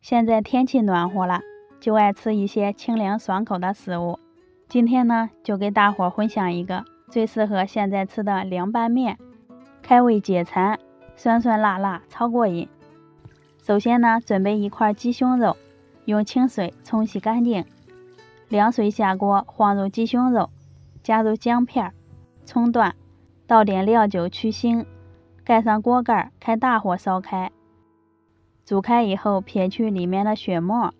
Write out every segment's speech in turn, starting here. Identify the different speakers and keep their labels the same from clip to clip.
Speaker 1: 现在天气暖和了，就爱吃一些清凉爽口的食物。今天呢，就给大伙分享一个最适合现在吃的凉拌面，开胃解馋，酸酸辣辣超过瘾。首先呢，准备一块鸡胸肉，用清水冲洗干净，凉水下锅，放入鸡胸肉，加入姜片、葱段，倒点料酒去腥，盖上锅盖，开大火烧开。煮开以后，撇去里面的血沫，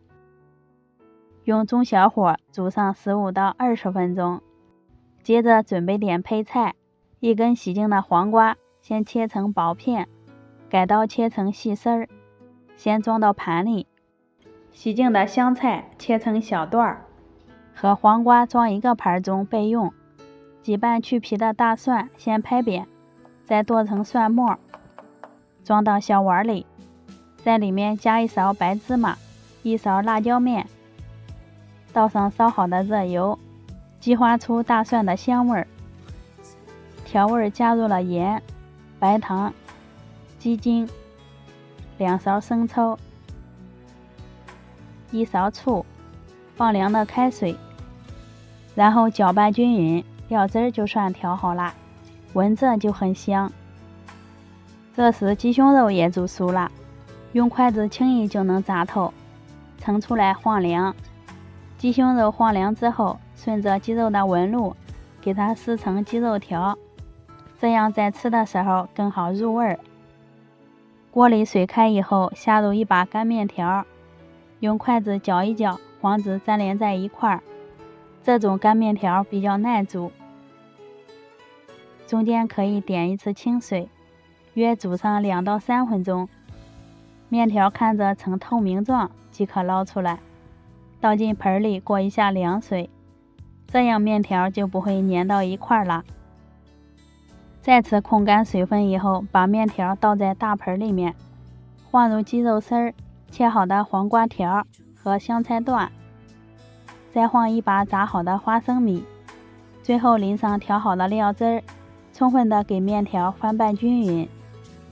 Speaker 1: 用中小火煮上15到20分钟。接着准备点配菜，一根洗净的黄瓜，先切成薄片，改刀切成细丝儿，先装到盘里。洗净的香菜切成小段，和黄瓜装一个盘中备用。几瓣去皮的大蒜先拍扁，再剁成蒜末，装到小碗里。在里面加一勺白芝麻，一勺辣椒面，倒上烧好的热油，激发出大蒜的香味儿。调味加入了盐、白糖、鸡精、2勺生抽、1勺醋，放凉的开水，然后搅拌均匀，料汁就算调好啦，闻着就很香。这时鸡胸肉也煮熟了，用筷子轻易就能炸透，盛出来放凉。鸡胸肉放凉之后，顺着鸡肉的纹路给它撕成鸡肉条，这样在吃的时候更好入味儿。锅里水开以后，下入一把干面条，用筷子搅一搅，防止粘连在一块儿。这种干面条比较耐煮，中间可以点一次清水，约煮上2到3分钟。面条看着呈透明状即可捞出来，倒进盆里过一下凉水，这样面条就不会粘到一块了。再次控干水分以后，把面条倒在大盆里面，放入鸡肉丝儿、切好的黄瓜条和香菜段，再放一把炸好的花生米，最后淋上调好的料汁儿，充分的给面条翻拌均匀，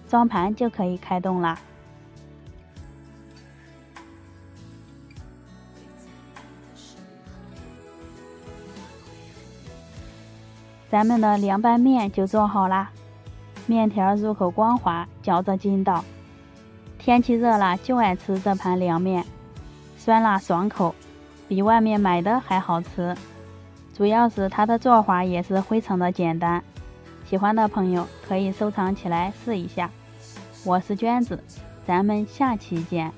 Speaker 1: 装盘就可以开动了。咱们的凉拌面就做好啦，面条入口光滑，嚼着筋道。天气热了就爱吃这盘凉面，酸辣爽口，比外面买的还好吃。主要是它的做法也是非常的简单，喜欢的朋友可以收藏起来试一下。我是娟子，咱们下期见。